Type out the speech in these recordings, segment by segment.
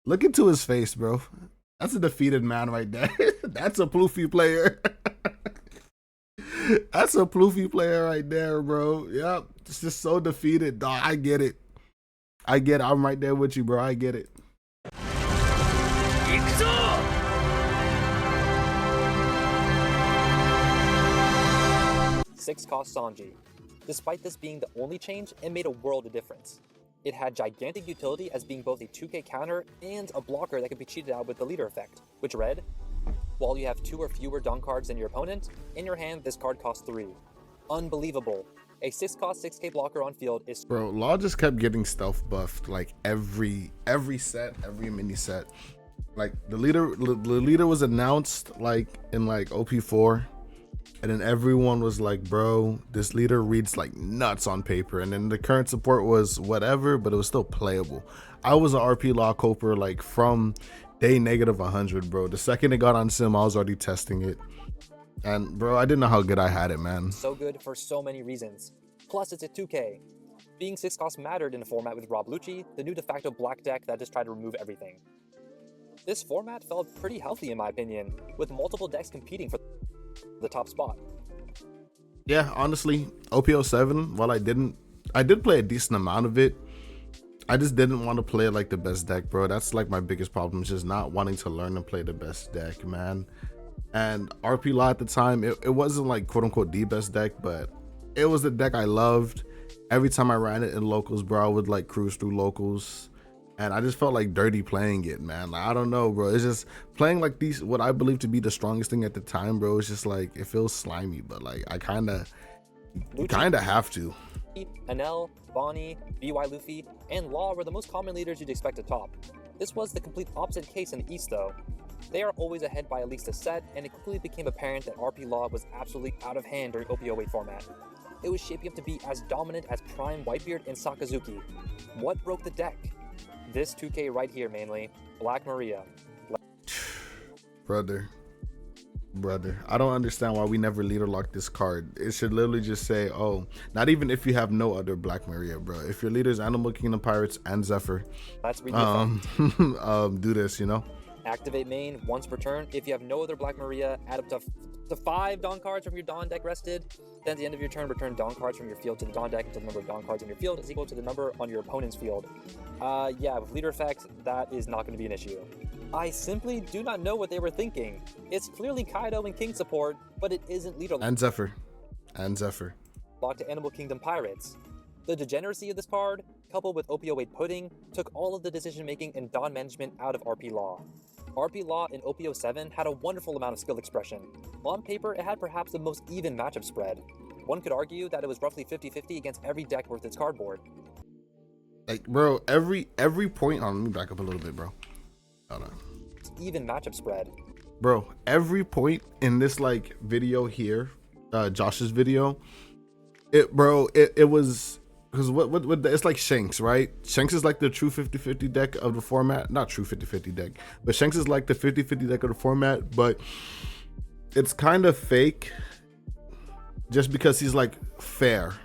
Look into his face, bro. That's a defeated man right there. That's a Ploofy player. That's a Ploofy player right there, bro. Yep. It's just so defeated, dog. I get it. I get it. I'm right there with you, bro. I get it. 行くぞ 6-cost Sanji. Despite this being the only change, it made a world of difference. It had gigantic utility as being both a 2k counter and a blocker that could be cheated out with the leader effect, which read, while you have 2 or fewer Dawn cards than your opponent, in your hand this card costs 3. Unbelievable. A 6-cost 6k blocker on field is— Bro, Law just kept getting stealth buffed like every set, every mini set. Like the leader was announced like in like OP4, and then everyone was like, bro, this leader reads like nuts on paper. And then the current support was whatever, but it was still playable. I was an RP Law coper like from day -100, bro. The second it got on sim, I was already testing it. And bro, I didn't know how good I had it, man. so good for so many reasons. Plus, it's a 2k. Being 6 cost mattered in a format with Rob Lucci, the new de facto black deck that just tried to remove everything. This format felt pretty healthy in my opinion, with multiple decks competing for the top spot. Yeah, honestly, OP07, while I did play a decent amount of it, I just didn't want to play like the best deck, bro. That's like my biggest problem, is just not wanting to learn and play the best deck, man. And RP Law at the time, it wasn't like quote unquote the best deck, but it was the deck I loved. Every time I ran it in locals, bro, I would like cruise through locals. And I just felt like dirty playing it, man. Like, I don't know, bro. It's just playing like these, what I believe to be the strongest thing at the time, bro. It's just like, it feels slimy, but like, I kind of have to. Enel, Bonnie, BY Luffy, and Law were the most common leaders you'd expect to top. This was the complete opposite case in the East, though. They are always ahead by at least a set, and it quickly became apparent that RP Law was absolutely out of hand during OP08 format. It was shaping up to be as dominant as Prime Whitebeard and Sakazuki. What broke the deck? This 2k right here mainly, Black Maria. Brother, I don't understand why we never leader lock this card. It should literally just say, oh, not even if you have no other Black Maria, bro. If your leader is Animal Kingdom Pirates and Zephyr, Let's read the effect. do this, you know? Activate main once per turn. If you have no other Black Maria, add up to 5 Dawn cards from your Dawn deck rested. Then at the end of your turn, return Dawn cards from your field to the Dawn deck until the number of Dawn cards in your field is equal to the number on your opponent's field. Yeah, with leader effect, that is not going to be an issue. I simply do not know what they were thinking. It's clearly Kaido and King support, but it isn't leader And Zephyr. locked to Animal Kingdom Pirates. The degeneracy of this card, coupled with OP08 pudding, took all of the decision making and Dawn management out of RP Law. RP Law in OP07 had a wonderful amount of skill expression. On paper, it had perhaps the most even matchup spread. One could argue that it was roughly 50-50 against every deck worth its cardboard. Like, bro, every point, let me back up a little bit, bro. Hold on. Even matchup spread. Bro, every point in this like video here, Josh's video, it was, because what it's like Shanks, right? Shanks is like the true 50-50 deck of the format. Not true 50-50 deck, but Shanks is like the 50-50 deck of the format, but it's kind of fake just because he's like fair.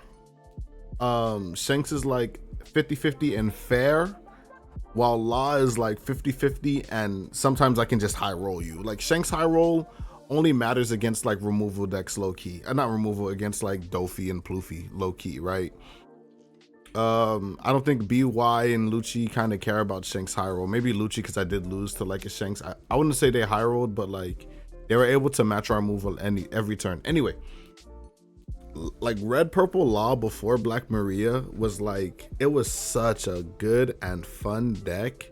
Shanks is like 50-50 and fair, while Law is like 50-50 and sometimes I can just high roll you. Like Shanks high roll only matters against like removal decks low key. Not removal, against like Dofi and Ploofy low key, right? I don't think BY and Lucci kind of care about Shanks high roll. Maybe Lucci because I did lose to like a Shanks. I wouldn't say they high rolled, but like they were able to match our removal every turn. Anyway, like red purple Law before Black Maria was like, it was such a good and fun deck,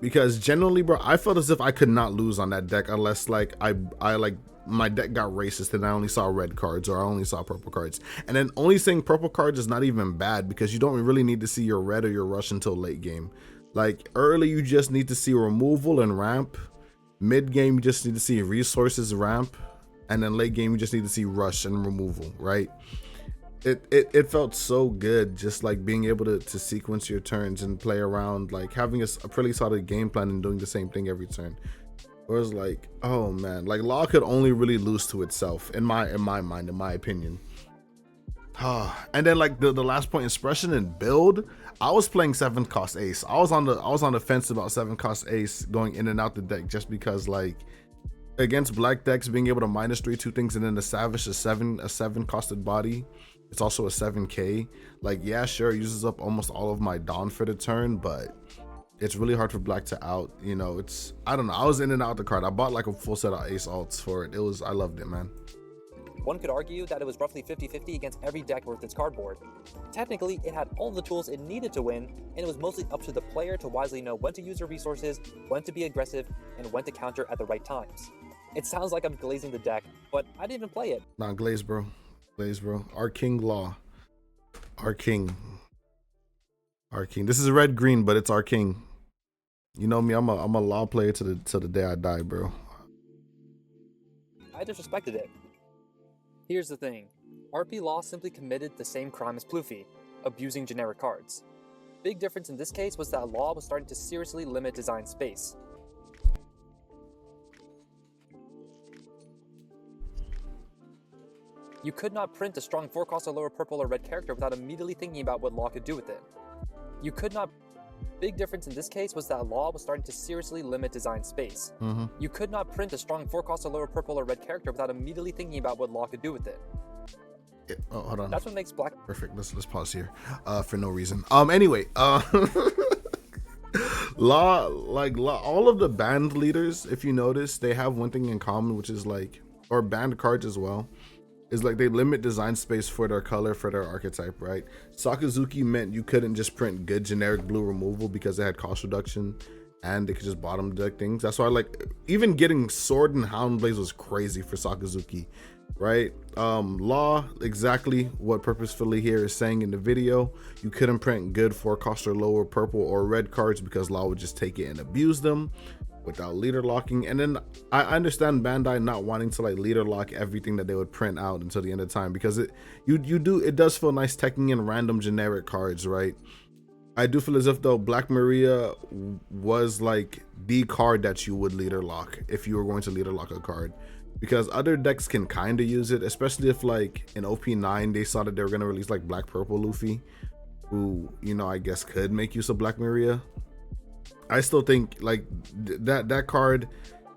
because generally, bro, I felt as if I could not lose on that deck unless like I like my deck got racist and I only saw red cards or I only saw purple cards. And then only saying purple cards is not even bad, because you don't really need to see your red or your rush until late game. Like early, you just need to see removal and ramp. Mid game, you just need to see resources, ramp. And then late game, you just need to see rush and removal, right? It felt so good, just like being able to sequence your turns and play around, like having a pretty solid game plan and doing the same thing every turn. Whereas like, oh man, like Law could only really lose to itself in my mind, in my opinion. And then like the last point, expression and build. I was playing 7 cost ace. I was on the fence about 7 cost ace going in and out the deck just because like against black decks being able to -3 2 things and then the savage a 7 costed body. It's also a 7k. Like yeah, sure, it uses up almost all of my Dawn for the turn, but it's really hard for black to out. You know, it's I don't know. I was in and out the card. I bought like a full set of ace alts for it. I loved it, man. One could argue that it was roughly 50-50 against every deck worth its cardboard. Technically, it had all the tools it needed to win, and it was mostly up to the player to wisely know when to use their resources, when to be aggressive, and when to counter at the right times. It sounds like I'm glazing the deck, but I didn't even play it. Nah, glaze, bro. Glaze, bro. Our king law. Our king. Our king. This is red-green, but it's our king. You know me, I'm a law player to the day I die, bro. I disrespected it. Here's the thing, RP Law simply committed the same crime as Ploofy, abusing generic cards. Big difference in this case was that Law was starting to seriously limit design space. You could not print a strong 4-cost or lower purple or red character without immediately thinking about what Law could do with it. Big difference in this case was that Law was starting to seriously limit design space. You could not print a strong 4-cost or lower purple or red character without immediately thinking about what Law could do with it. Yeah, oh, hold on. That's what makes black... Perfect. Let's pause here for no reason. Anyway, Law, all of the band leaders, if you notice, they have one thing in common, which is like, or band cards as well, is like they limit design space for their color, for their archetype, right? Sakazuki meant you couldn't just print good generic blue removal because it had cost reduction and they could just bottom deck things. That's why like even getting Sword and Houndblaze was crazy for Sakazuki, right? Law, exactly what Purposefully here is saying in the video. You couldn't print good 4-cost or lower purple or red cards because Law would just take it and abuse them without leader locking. And then I understand Bandai not wanting to like leader lock everything that they would print out until the end of time, because it does feel nice teching in random generic cards, right? I do feel as if though Black Maria was like the card that you would leader lock if you were going to leader lock a card, because other decks can kind of use it, especially if like in OP9 they saw that they were going to release like Black Purple Luffy, who, you know, I guess could make use of Black Maria. I still think like that card,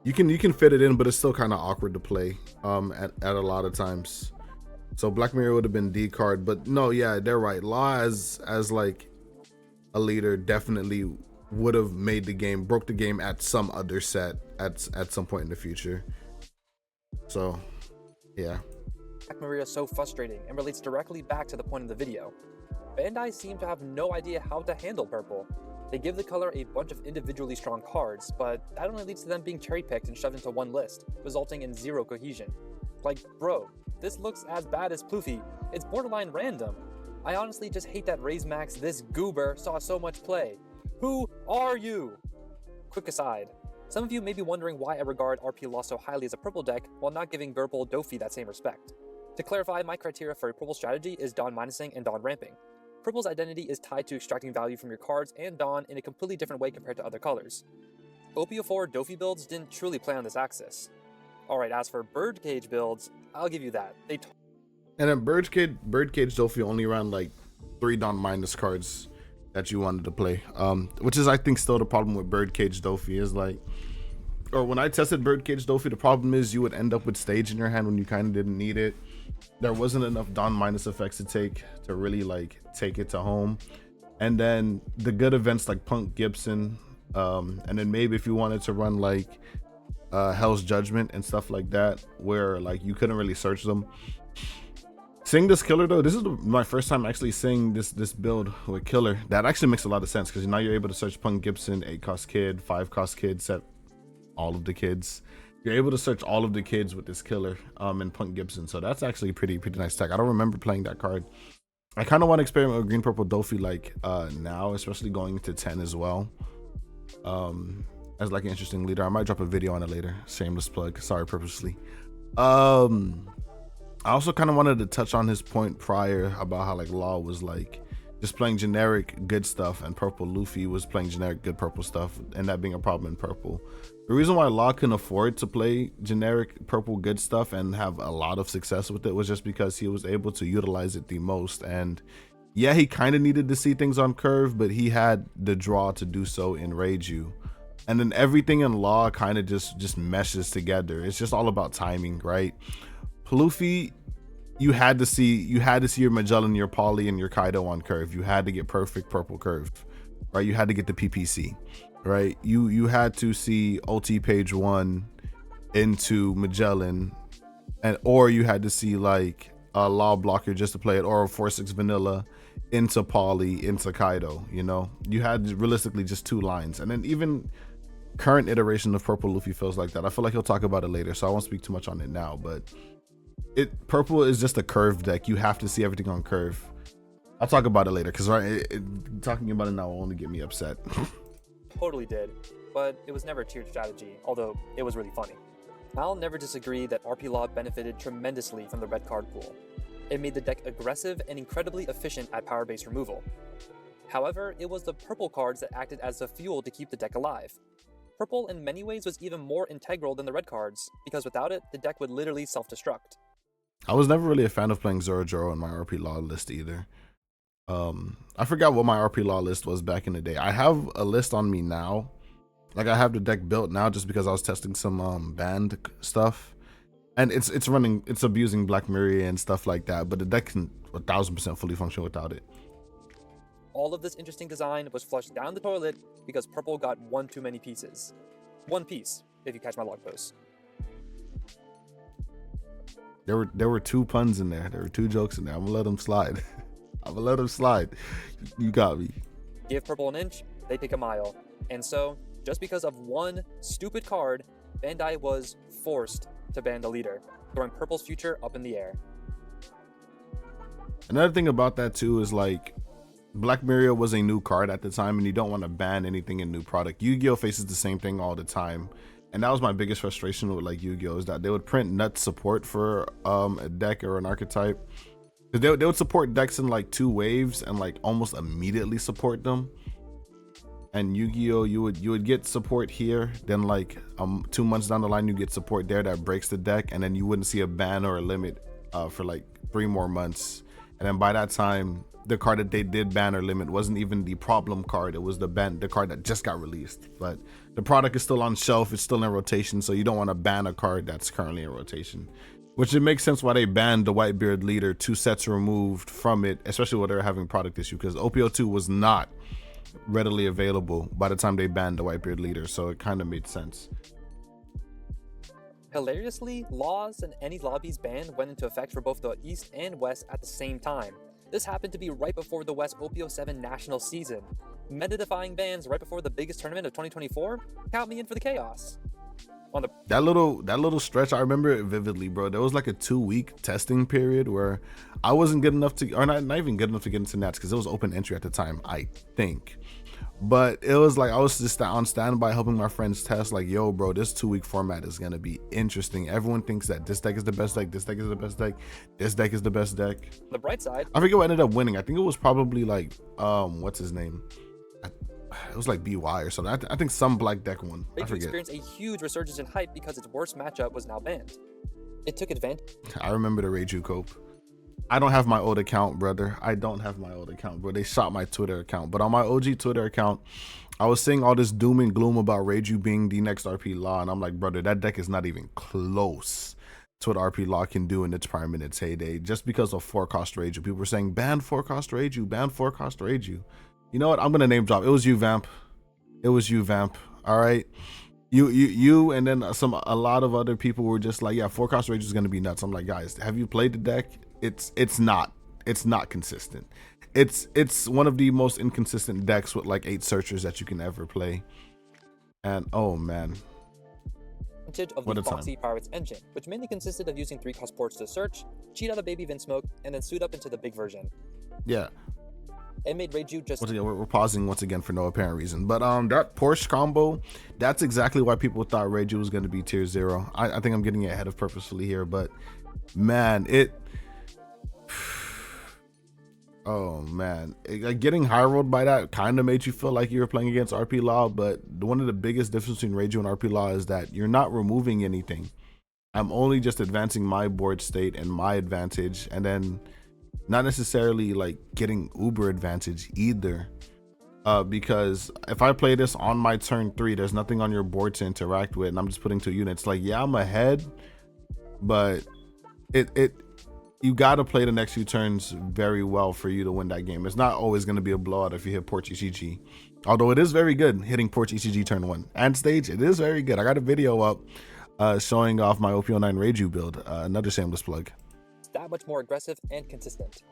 you can fit it in, but it's still kind of awkward to play at a lot of times. So Black Mirror would have been D card, but no, yeah, they're right. Law as like a leader definitely would have made the game, broke the game at some other set at some point in the future. So yeah. Black Maria is so frustrating and relates directly back to the point of the video. Bandai seem to have no idea how to handle purple. They give the color a bunch of individually strong cards, but that only leads to them being cherry-picked and shoved into one list, resulting in zero cohesion. Like, bro, this looks as bad as Ploofy. It's borderline random. I honestly just hate that Raise Max this goober saw so much play. Who are you? Quick aside, some of you may be wondering why I regard RP Law so highly as a purple deck while not giving Purple Dofi that same respect. To clarify, my criteria for a purple strategy is Dawn minusing and Dawn ramping. Purple's identity is tied to extracting value from your cards and Dawn in a completely different way compared to other colors. OP04 Dofi builds didn't truly play on this axis. Alright, as for Birdcage builds, I'll give you that. And then Birdcage Dofi only ran like 3 Dawn minus cards that you wanted to play. Which is I think still the problem with Birdcage Dofi is like, or when I tested Birdcage Dofi, the problem is you would end up with stage in your hand when you kind of didn't need it. There wasn't enough Dawn minus effects to take to really like take it to home. And then the good events like Punk Gibson, and then maybe if you wanted to run like Hell's Judgment and stuff like that, where like you couldn't really search them. Seeing this Killer though, this is my first time actually seeing this build with Killer. That actually makes a lot of sense because now you're able to search Punk Gibson, 8-cost kid, 5-cost kid, set all of the kids. You're able to search all of the kids with this Killer and Punk Gibson. So that's actually pretty nice tech. I don't remember playing that card. I kind of want to experiment with Green Purple Dofi like now, especially going into 10 as well. As like an interesting leader. I might drop a video on it later. Shameless plug. Sorry, purposely. I also kind of wanted to touch on his point prior about how like Law was like just playing generic good stuff, and purple Luffy was playing generic good purple stuff, and that being a problem in purple. The reason why Law can afford to play generic purple good stuff and have a lot of success with it was just because he was able to utilize it the most. And yeah, he kind of needed to see things on curve, but he had the draw to do so in Reiju. And then everything in Law kind of just meshes together. It's just all about timing, right? Luffy, you had to see your Magellan, your Poly, and your Kaido on curve. You had to get perfect purple curve, right? You had to get the PPC, right? You had to see OT page 1 into Magellan, or you had to see like a Law blocker just to play it, or a 4/6 vanilla into Poly, into Kaido. You know, you had realistically just 2 lines. And then even current iteration of purple Luffy feels like that. I feel like he'll talk about it later, so I won't speak too much on it now, but purple is just a curve deck. You have to see everything on curve. I'll talk about it later, because talking about it now will only get me upset. Totally did, but it was never a tiered strategy, although it was really funny. I'll never disagree that RP Law benefited tremendously from the red card pool. It made the deck aggressive and incredibly efficient at power base removal. However, it was the purple cards that acted as the fuel to keep the deck alive. Purple in many ways was even more integral than the red cards, because without it, the deck would literally self-destruct. I was never really a fan of playing Zoro in my RP Law list either. I forgot what my RP Law list was back in the day. I have a list on me now. Like, I have the deck built now just because I was testing some banned stuff. And it's abusing Black Mirror and stuff like that, but the deck can 1000% fully function without it. All of this interesting design was flushed down the toilet because purple got one too many pieces. One piece, if you catch my log post. There were 2 puns in there. There were 2 jokes in there. I'm gonna let them slide. I'm gonna let them slide. You got me. Give purple an inch, they take a mile. And so, just because of one stupid card, Bandai was forced to ban the leader, throwing purple's future up in the air. Another thing about that too is like, Black Mirror was a new card at the time, and you don't want to ban anything in new product. Yu-Gi-Oh faces the same thing all the time. And that was my biggest frustration with like Yu-Gi-Oh, is that they would print nuts support for a deck or an archetype. They would support decks in like 2 waves and like almost immediately support them. And Yu-Gi-Oh, you would get support here, then like 2 months down the line you get support there that breaks the deck, and then you wouldn't see a ban or a limit for like 3 more months. And then by that time, the card that they did ban or limit wasn't even the problem card. It was the card that just got released. But the product is still on shelf. It's still in rotation. So you don't want to ban a card that's currently in rotation. Which it makes sense why they banned the Whitebeard leader 2 sets removed from it, especially when they're having product issue, because OPO2 was not readily available by the time they banned the Whitebeard leader. So it kind of made sense. Hilariously, laws and any lobbies ban went into effect for both the East and West at the same time. This happened to be right before the West OPO7 national season. Meta-defying bans right before the biggest tournament of 2024? Count me in for the chaos. That little stretch, I remember it vividly, bro. There was like a 2-week testing period where I wasn't good enough to, or not even good enough to get into Nats, because it was open entry at the time, I think. But it was like I was just on standby helping my friends test, like, yo, bro, this 2-week format is gonna be interesting. Everyone thinks that this deck is the best deck, this deck is the best deck, this deck is the best deck. On the bright side, I forget what ended up winning. I think it was probably like what's his name? It was like BY or something. I think some black deck won. I forget. Experienced a huge resurgence in hype because its worst matchup was now banned. It took advantage. I remember the Reiju cope. I don't have my old account, brother. I don't have my old account, bro. They shot my Twitter account. But on my OG Twitter account, I was seeing all this doom and gloom about Reiju being the next RP Law, and I'm like, brother, that deck is not even close to what RP Law can do in its prime, in its heyday, just because of 4-cost Reiju. People were saying, ban 4-cost Reiju, ban 4-cost Reiju. You know what? I'm gonna name drop. It was you, Vamp. It was you, Vamp. All right. You, and then a lot of other people were just like, yeah, 4-cost Reiju is gonna be nuts. I'm like, guys, have you played the deck? It's not consistent. It's one of the most inconsistent decks with like 8 searchers that you can ever play. And oh man, Of the Foxy Pirates engine, which mainly consisted of using 3-cost ports to search, cheat out a baby Vinsmoke, and then suit up into the big version. Yeah. It made Reiju just... Once again, we're pausing once again for no apparent reason. But that Porsche combo, that's exactly why people thought Reiju was going to be tier 0. I think I'm getting ahead of Purposefully here, but man, Oh man, like getting high rolled by that kind of made you feel like you were playing against RP Law, but one of the biggest differences between Reiju and RP Law is that you're not removing anything. I'm only just advancing my board state and my advantage, and then not necessarily like getting uber advantage either. Because if I play this on my turn 3, there's nothing on your board to interact with, and I'm just putting 2 units. Like, yeah, I'm ahead, but it you got to play the next few turns very well for you to win that game. It's not always going to be a blowout if you hit PortCG. Although it is very good hitting PortCG turn 1 and stage. It is very good. I got a video up showing off my OP09 Reiju build. Another shameless plug. It's that much more aggressive and consistent.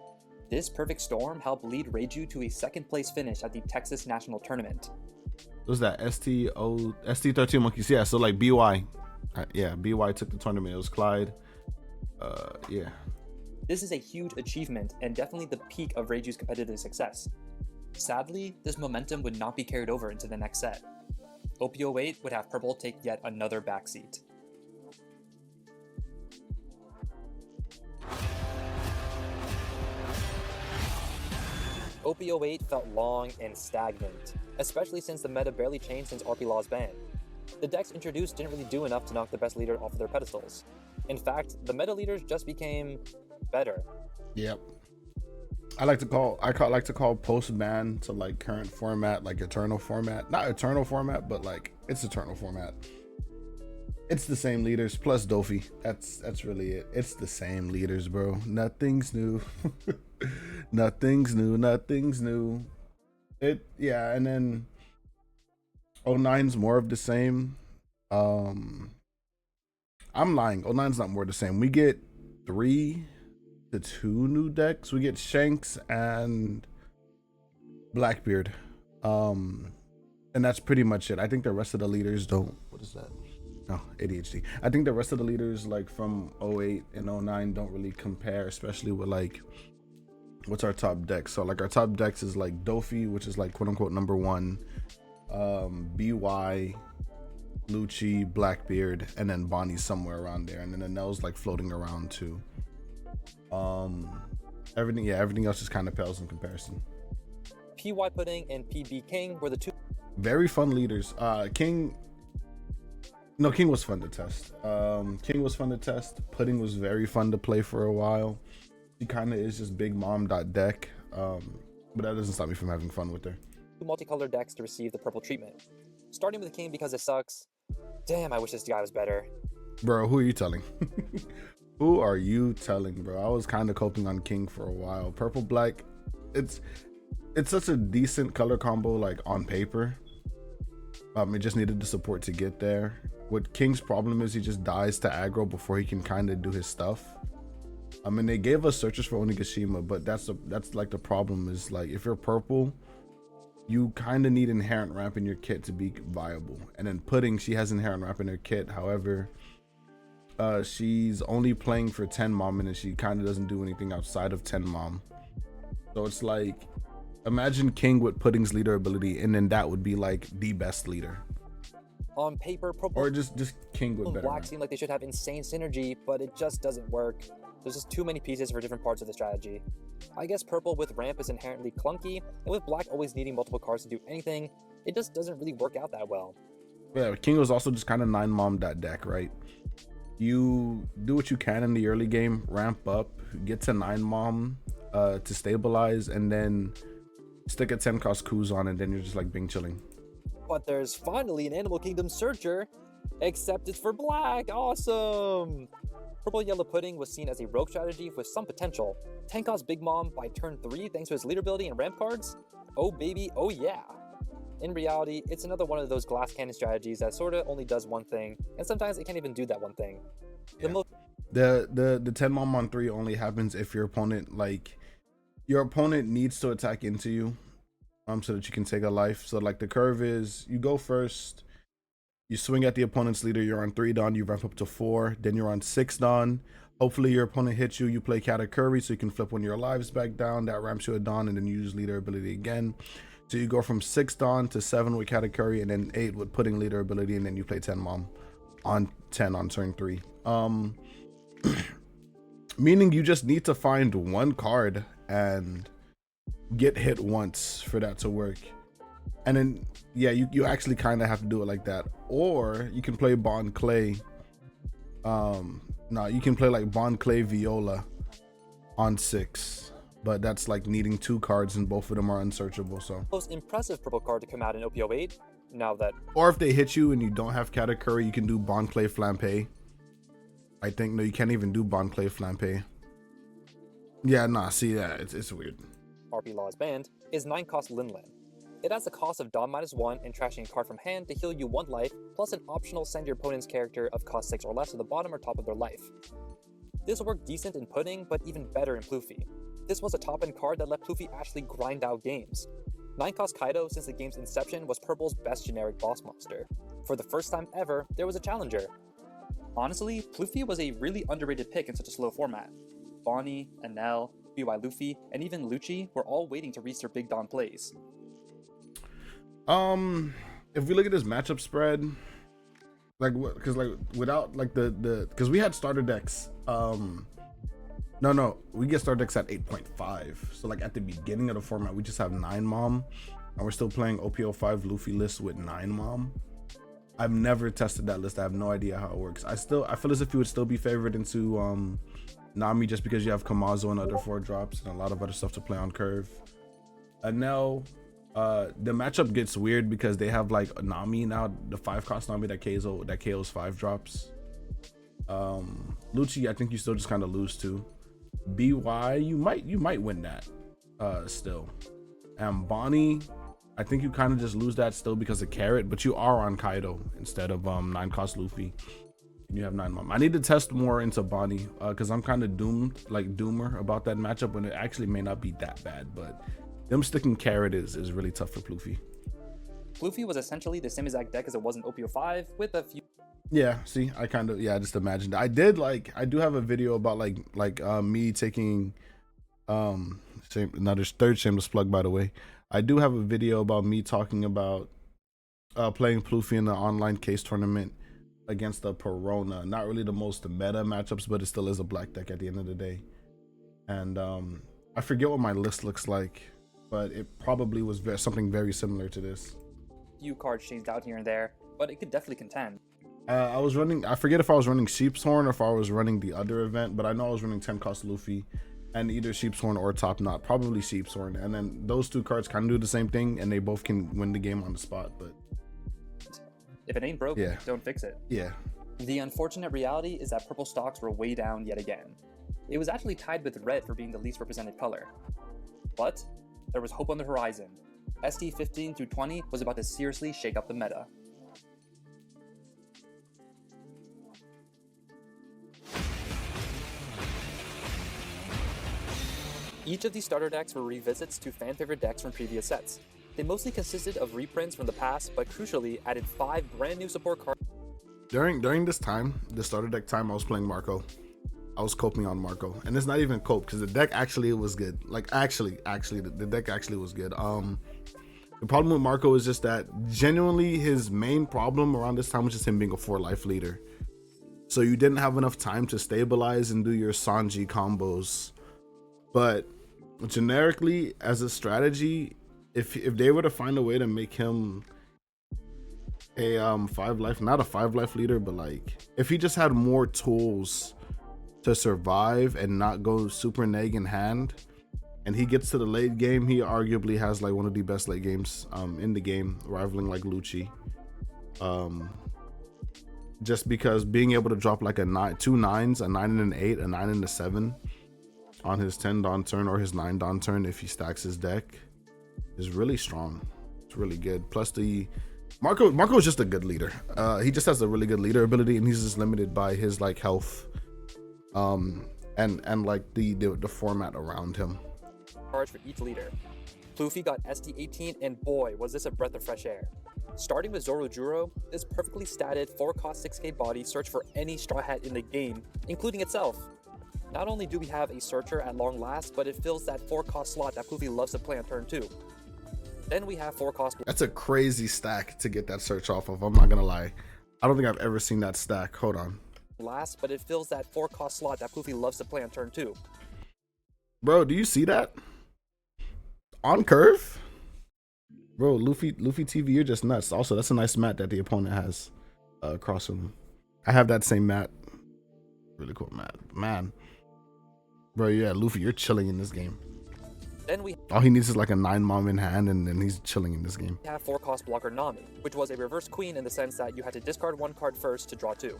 This perfect storm helped lead Reiju to a second place finish at the Texas National Tournament. What was that? ST13 Monkeys. Yeah, so like BY. Yeah, BY took the tournament. It was Clyde. Yeah. This is a huge achievement and definitely the peak of Reiju's competitive success. Sadly, this momentum would not be carried over into the next set. OP08 would have Purple take yet another backseat. OP08 felt long and stagnant, especially since the meta barely changed since RP Law's ban. The decks introduced didn't really do enough to knock the best leader off of their pedestals. In fact, the meta leaders just became better. Yep. I like to call post ban to like current format, like eternal format. Not eternal format, but like it's eternal format. It's the same leaders plus Dofi. That's really it. It's the same leaders, bro. Nothing's new. Nothing's new. Yeah, and then 09's more of the same. I'm lying. 09's not more of the same. We get 3 to 2 new decks. We get Shanks and Blackbeard. And that's pretty much it. I think the rest of the leaders don't. What is that? No, ADHD. I think the rest of the leaders like from 08 and 09 don't really compare, especially with like what's our top decks. So like our top decks is like Dofi, which is like quote unquote number 1, BY, Lucci, Blackbeard, and then Bonnie somewhere around there, and then Anel's like floating around too. Everything else just kind of pales in comparison. PY Pudding and PB King were the two very fun leaders. King was fun to test. King was fun to test. Pudding was very fun to play for a while. She kind of is just big mom deck, but that doesn't stop me from having fun with her. multicolored decks to receive the purple treatment. Starting with the King because it sucks. Damn, I wish this guy was better. Bro, who are you telling? Who are you telling, bro? I was kind of coping on King for a while. Purple black, it's such a decent color combo, like on paper. It just needed the support to get there. What King's problem is, he just dies to aggro before he can kind of do his stuff. I mean, they gave us searches for Onigashima, but that's like the problem is, like, if you're purple, you kind of need inherent ramp in your kit to be viable. And then Pudding, she has inherent ramp in her kit. However, she's only playing for 10 mom, and she kind of doesn't do anything outside of 10 mom. So it's like, imagine King with Pudding's leader ability, and then that would be like the best leader. On paper, purple or just King with and better black ramp. seem like they should have insane synergy, but it just doesn't work. There's just too many pieces for different parts of the strategy. I guess purple with ramp is inherently clunky, and with black always needing multiple cards to do anything, it just doesn't really work out that well. Yeah, King was also just kind of 9 mom that deck, right? You do what you can in the early game, ramp up, get to 9 mom to stabilize, and then stick a 10 cost Kuz on, and then you're just like being chilling. But there's finally an Animal Kingdom Searcher, except it's for black. Awesome! Purple Yellow Pudding was seen as a rogue strategy with some potential. 10 cost Big Mom by turn 3 thanks to his leader ability and ramp cards? Oh baby, oh yeah! In reality, it's another one of those glass cannon strategies that sorta only does one thing, and sometimes it can't even do that one thing. Yeah. The 10 mom on 3 only happens if your opponent needs to attack into you, so that you can take a life. So like the curve is, you go first, you swing at the opponent's leader, you're on 3 Dawn, you ramp up to 4, then you're on 6 Dawn. Hopefully your opponent hits you, you play Katakuri so you can flip one of your lives back down, that ramps you a Dawn, and then you use leader ability again. So you go from 6 Dawn to 7 with Katakuri, and then 8 with Pudding leader ability, and then you play 10 mom on 10 on turn 3. Meaning you just need to find one card and get hit once for that to work. And then yeah, you actually kind of have to do it like that. Or you can play Bond Clay. No, you can play like Bond Clay Viola on 6, but that's like needing 2 cards and both of them are unsearchable. So Most impressive purple card to come out in OP08. Now that, or if they hit you and you don't have Katakuri, you can do Bond Clay Flampe. I think no, you can't even do Bond Clay Flampe. Yeah, nah, see that it's weird. RP Law is banned, is 9-cost Linlan. It has the cost of Dom -1 and trashing a card from hand to heal you 1 life, plus an optional send your opponent's character of cost 6 or less to the bottom or top of their life. This will work decent in Pudding, but even better in Ploofy. This was a top-end card that let Ploofy actually grind out games. 9-cost Kaido since the game's inception was Purple's best generic boss monster. For the first time ever, there was a challenger. Honestly, Ploofy was a really underrated pick in such a slow format. Bonnie, Enel, BY Luffy, and even Lucci were all waiting to reach their big Dawn plays. If we look at this matchup spread, like because like without like the because we had starter decks, no, we get starter decks at 8.5. So like at the beginning of the format, we just have 9 mom, and we're still playing OPO5 Luffy list with 9 mom. I've never tested that list. I have no idea how it works. I feel as if you would still be favored into Nami just because you have Kamazo and other 4-drops and a lot of other stuff to play on curve. And now the matchup gets weird because they have like Nami now, the 5-cost Nami that KOs 5-drops. Lucci, I think you still just kind of lose to. BY, you might win that still. And Bonnie, I think you kind of just lose that still because of Carrot, but you are on Kaido instead of 9-cost Luffy. You have 9 mom. I need to test more into Bonnie because I'm kind of doomer about that matchup when it actually may not be that bad, but them sticking Carrot is really tough for Ploofy. Ploofy was essentially the same exact deck as it was in OPO5 with a few. Yeah, see, I just imagined. I do have a video about me taking another third shameless plug, by the way. I do have a video about me talking about playing Ploofy in the online case tournament against the Perona. Not really the most meta matchups, but it still is a black deck at the end of the day. And I forget what my list looks like, but it probably was something very similar to this. Few cards changed out here and there, but it could definitely contend. I forget if I was running Sheep's Horn or if I was running the other event, but I know I was running 10-cost Luffy and either Sheep's Horn or Top Knot, probably Sheep's Horn. And then those 2 cards kind of do the same thing and they both can win the game on the spot, but if it ain't broke, don't fix it. Yeah. The unfortunate reality is that purple stocks were way down yet again. It was actually tied with red for being the least represented color. But there was hope on the horizon. SD 15 through 20 was about to seriously shake up the meta. Each of these starter decks were revisits to fan-favorite decks from previous sets. They mostly consisted of reprints from the past, but crucially added 5 brand new support cards. During this time, the starter deck time, I was playing Marco. I was coping on Marco, and it's not even cope because the deck actually was good. Like actually, the deck actually was good. The problem with Marco is just that genuinely his main problem around this time was just him being a 4-life leader. So you didn't have enough time to stabilize and do your Sanji combos. But generically, as a strategy, if they were to find a way to make him a 5-life, not a 5-life leader, but like if he just had more tools to survive and not go super neg in hand, and he gets to the late game, he arguably has like one of the best late games in the game, rivaling like Lucci. Just because being able to drop like 2 9s, a 9 and an 8, a 9 and a 7 on his 10 Dawn turn or his 9 Dawn turn if he stacks his deck is really strong. It's really good. Plus the Marco is just a good leader. He just has a really good leader ability, and he's just limited by his like health and like the format around him. Cards for each leader. Ploofy got SD18, and boy, was this a breath of fresh air. Starting with Zorojuro, this perfectly statted 4-cost 6k body search for any Straw Hat in the game, including itself. Not only do we have a searcher at long last, but it fills that 4-cost slot that Ploofy loves to play on turn 2. Then we have 4-cost. That's a crazy stack to get that search off of, I'm not gonna lie. I don't think I've ever seen that stack. Hold on. Last, but it fills that 4-cost slot that Ploofy loves to play on turn 2. Bro, do you see that? On curve, bro. Luffy TV, you're just nuts. Also, that's a nice mat that the opponent has across from him. I have that same mat. Really cool mat, man. Bro, yeah, Luffy, you're chilling in this game. Then we All he needs is like a 9-mom in hand, and then he's chilling in this game. have 4-cost blocker Nami, which was a reverse queen in the sense that you had to discard 1 card first to draw 2.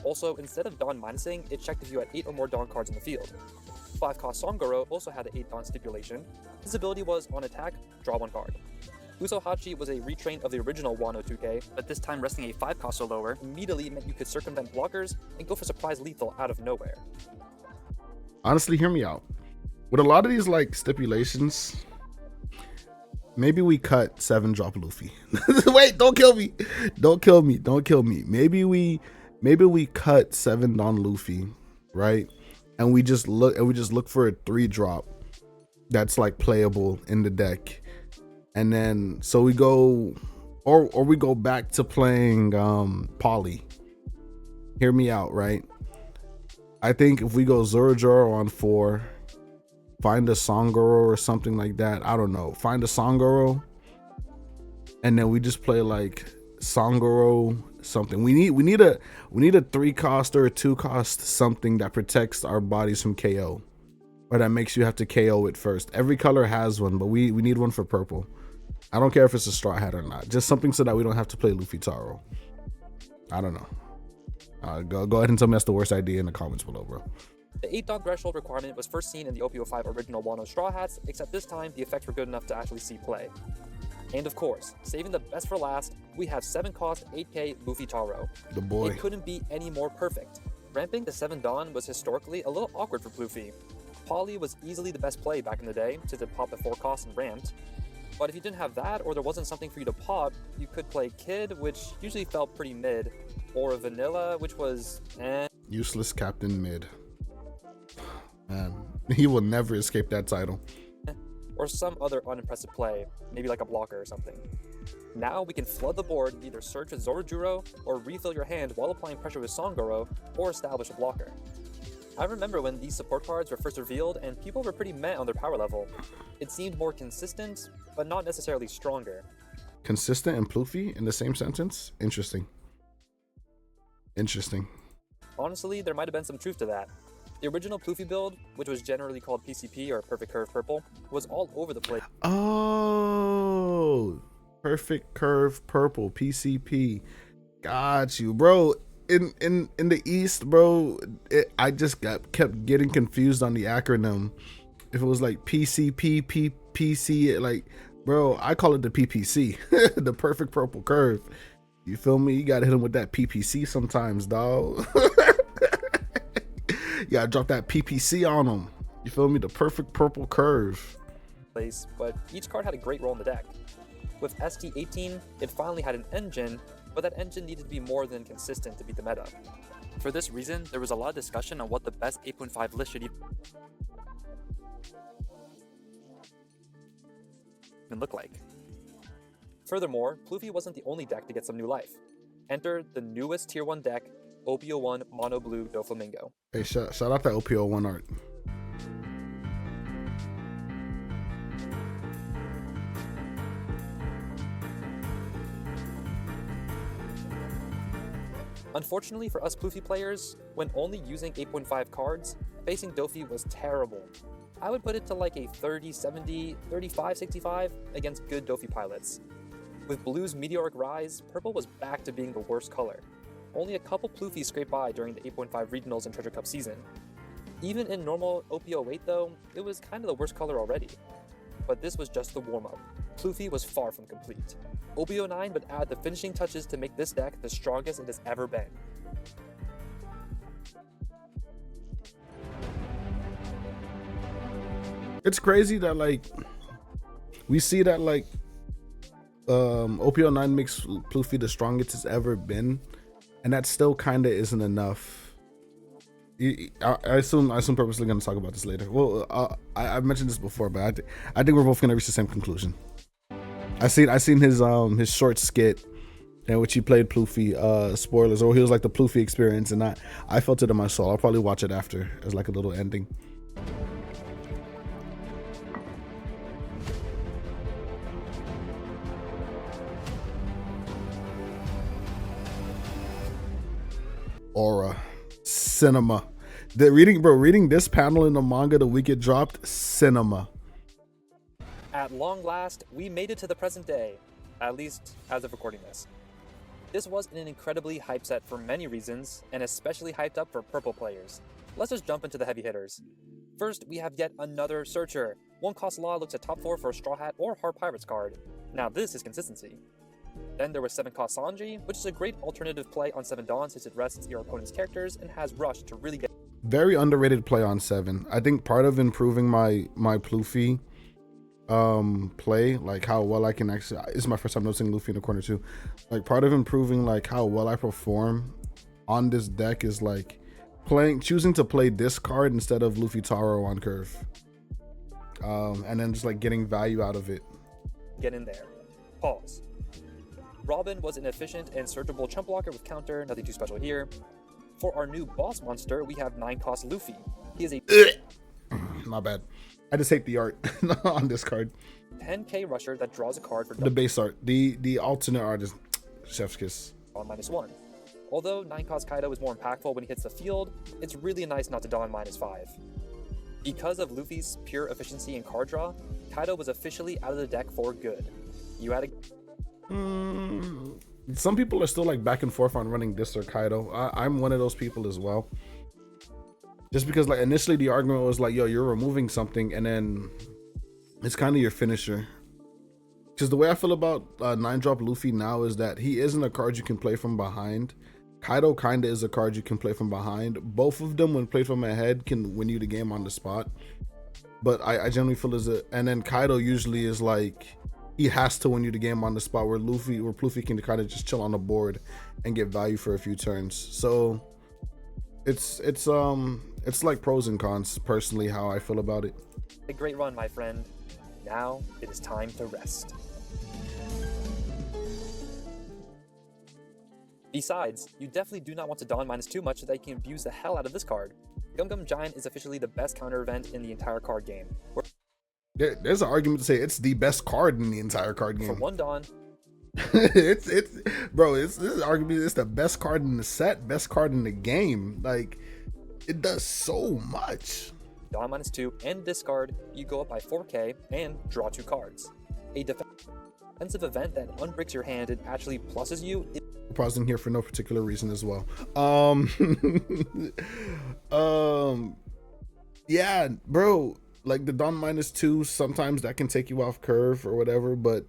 Also, instead of Dawn minusing, it checked if you had 8 or more Dawn cards in the field. 5-cost Songoro also had an 8 Dawn stipulation. His ability was, on attack, draw 1 card. Usohachi was a retrain of the original Wano 2K, but this time resting a 5-cost or lower immediately meant you could circumvent blockers and go for surprise lethal out of nowhere. Honestly, hear me out. With a lot of these like stipulations, maybe we cut 7-drop Luffy. Wait, don't kill me. Don't kill me. Don't kill me. Maybe we cut 7 Dawn Luffy, right? And we just look for a 3-drop that's like playable in the deck. And then so we go or we go back to playing Poly. Hear me out, right? I think if we go Zorojoro on 4, find a Songoro or something like that. I don't know. Find a Songoro, and then we just play like Songoro something. We need a 3-cost or a 2-cost something that protects our bodies from KO, or that makes you have to KO it first. Every color has one, but we need one for purple. I don't care if it's a Straw Hat or not. Just something so that we don't have to play Luffy Taro. I don't know. Go ahead and tell me that's the worst idea in the comments below, bro. The 8 Dawn threshold requirement was first seen in the OPO5 original Wano Straw Hats, except this time the effects were good enough to actually see play. And of course, saving the best for last, we have 7-cost 8K Luffy Taro. The boy. It couldn't be any more perfect. Ramping to 7 Dawn was historically a little awkward for Luffy. Poly was easily the best play back in the day, since it popped at 4 costs and ramped. But if you didn't have that, or there wasn't something for you to pop, you could play Kid, which usually felt pretty mid, or Vanilla, which was eh. Useless Captain Mid. Man, he will never escape that title. Or some other unimpressive play, maybe like a blocker or something. Now we can flood the board, either search with Zorojuro, or refill your hand while applying pressure with Songoro, or establish a blocker. I remember when these support cards were first revealed and people were pretty meh on their power level. It seemed more consistent, but not necessarily stronger. Consistent and Pluffy in the same sentence? Interesting. Interesting. Honestly, there might have been some truth to that. The original Pluffy build, which was generally called PCP or Perfect Curve Purple, was all over the place. Oh, Perfect Curve Purple, PCP. Got you, bro. In the East, bro, I just kept getting confused on the acronym. If it was like PCP, PC, like, bro, I call it the PPC, the Perfect Purple Curve. You feel me? You gotta hit him with that PPC sometimes, dog. You gotta drop that PPC on him. You feel me? The Perfect Purple Curve. But each card had a great role in the deck. With ST18, it finally had an engine, but that engine needed to be more than consistent to beat the meta. For this reason, there was a lot of discussion on what the best 8.5 list should even look like. Furthermore, Pluffy wasn't the only deck to get some new life. Enter the newest Tier 1 deck, OPO1 Mono Blue Doflamingo. Hey, shout out that OPO1 art. Unfortunately for us Pluffy players, when only using 8.5 cards, facing Dofi was terrible. I would put it to like a 30-70, 35-65 against good Dofi pilots. With Blue's meteoric rise, Purple was back to being the worst color. Only a couple Pluffy scraped by during the 8.5 regionals and Treasure Cup season. Even in normal OPO8 though, it was kind of the worst color already. But this was just the warm-up. Pluffy was far from complete. OPO9 would add the finishing touches to make this deck the strongest it has ever been. It's crazy that like we see that like OPO9 makes Pluffy the strongest it's ever been, and that still kind of isn't enough. I assume Purposely gonna talk about this later. Well, I've mentioned this before, but I think we're both gonna reach the same conclusion. I seen his short skit in which he played Pluffy, spoilers, or he was like the Pluffy experience, and I felt it in my soul. I'll probably watch it after as like a little ending. Aura. Cinema. Reading this panel in the manga the week it dropped, cinema. At long last, we made it to the present day, at least as of recording this. This was an incredibly hyped set for many reasons, and especially hyped up for purple players. Let's just jump into the heavy hitters. First, we have yet another Searcher. 1-cost Law looks at top 4 for a Straw Hat or Hard Pirates card. Now this is consistency. Then there was 7-cost Sanji, which is a great alternative play on 7 Dawn since it rests your opponent's characters and has Rush to really get... Very underrated play on 7. I think part of improving my Pluffy play, like how well I can actually, it's my first time noticing Luffy in the corner too, like part of improving like how well I perform on this deck is like choosing to play this card instead of Luffy Taro on curve, and then just like getting value out of it. Get in there. Pause. Robin was an efficient and searchable chump blocker with counter, nothing too special here. For our new boss monster, we have 9-cost Luffy. He is a my bad, I just hate the art on this card. 10k rusher that draws a card for the base art. The alternate art is chef's kiss. on -1. Although 9-cost Kaido is more impactful when he hits the field, it's really nice not to don -5. Because of Luffy's pure efficiency and card draw, Kaido was officially out of the deck for good. You had a... Some people are still like back and forth on running this or Kaido. I'm one of those people as well. Just because like initially the argument was like, yo, you're removing something, and then it's kind of your finisher. Because the way I feel about 9-drop Luffy now is that he isn't a card you can play from behind. Kaido kind of is a card you can play from behind. Both of them, when played from ahead, can win you the game on the spot. But I generally feel as a, and then Kaido usually is like, he has to win you the game on the spot, where Luffy can kind of just chill on the board and get value for a few turns. So it's like pros and cons, personally, how I feel about it. A great run, my friend. Now it is time to rest. Besides, you definitely do not want to don -2 much so that you can abuse the hell out of this card. Gum Gum Giant is officially the best counter event in the entire card game. There's an argument to say it's the best card in the entire card game. For 1 Dawn, it's this argument, it's the best card in the set, best card in the game. Like, it does so much. Dawn -2 and discard, you go up by 4k and draw 2 cards. A defensive event that unbricks your hand and actually pluses you. Pausing here for no particular reason as well. Yeah, bro, like the Dawn -2, sometimes that can take you off curve or whatever, but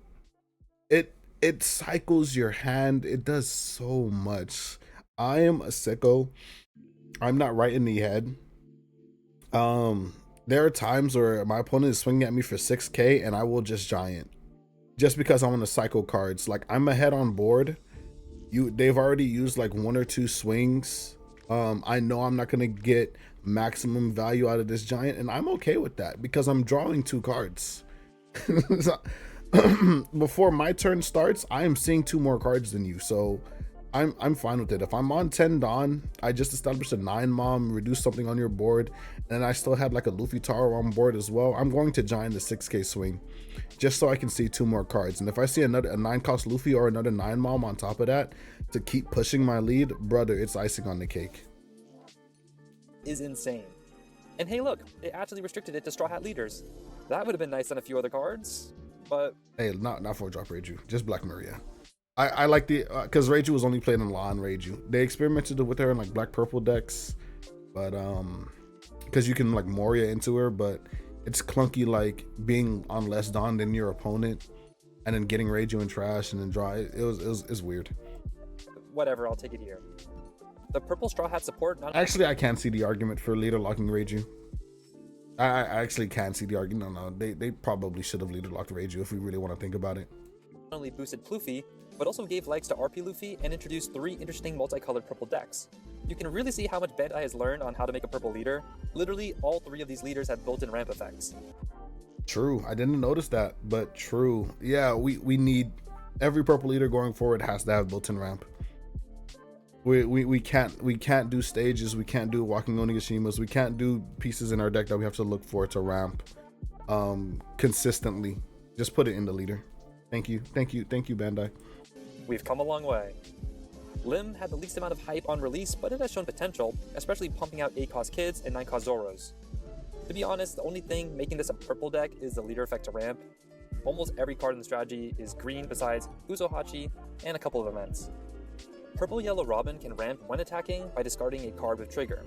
it cycles your hand. It does so much. I am a sicko. I'm not right in the head. There are times where my opponent is swinging at me for 6k and I will just giant, just because I want to cycle cards. Like, I'm ahead on board. They've already used like 1 or 2 swings. I know I'm not gonna get maximum value out of this giant, and I'm okay with that because I'm drawing 2 cards. Before my turn starts, I am seeing 2 more cards than you, so I'm fine with it. If I'm on 10 Dawn, I just established a 9 Mom, reduce something on your board, and I still had like a Luffy Taro on board as well, I'm going to giant the 6k swing just so I can see 2 more cards. And if I see a 9-cost Luffy or another 9 Mom on top of that to keep pushing my lead, brother, it's icing on the cake. Is insane. And hey, look, it actually restricted it to Straw Hat leaders. That would have been nice on a few other cards, but hey, not 4-drop Reiju, just Black Maria. I like the because Reiju was only played in Law and Reiju. They experimented with her in like black purple decks, but because you can like Moria into her, but it's clunky like being on less Dawn than your opponent and then getting Reiju in trash and then draw. It's weird. Whatever, I'll take it here. The purple Straw Hat support actually, I can't see the argument for leader locking Reiju. I actually can't see the argument. No, they probably should have leader locked Reiju if we really want to think about it. Not only boosted Pluffy, but also gave legs to RP Luffy and introduced 3 interesting multicolored purple decks. You can really see how much Bandai has learned on how to make a purple leader. Literally, all 3 of these leaders have built-in ramp effects. True, I didn't notice that, but true. Yeah, we need every purple leader going forward has to have built-in ramp. We can't do stages, we can't do walking Onigashimas, we can't do pieces in our deck that we have to look for to ramp consistently. Just put it in the leader. Thank you Bandai. We've come a long way. Lim had the least amount of hype on release, but it has shown potential, especially pumping out 8-cost Kids and 9-cost Zoros. To be honest, the only thing making this a purple deck is the leader effect to ramp. Almost every card in the strategy is green besides Uzohachi and a couple of events. Purple-yellow Robin can ramp when attacking by discarding a card with trigger.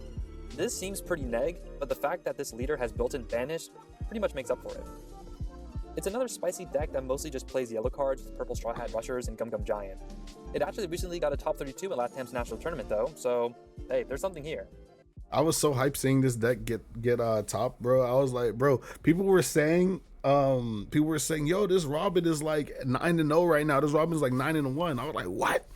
This seems pretty neg, but the fact that this leader has built-in banish pretty much makes up for it. It's another spicy deck that mostly just plays yellow cards with purple Straw Hat Rushers and Gum Gum Giant. It actually recently got a top 32 at LATAM's national tournament though, so hey, there's something here. I was so hyped seeing this deck get top, bro. I was like, bro, people were saying, yo, this Robin is like 9-0 right now. This Robin's like 9-1. I was like, what?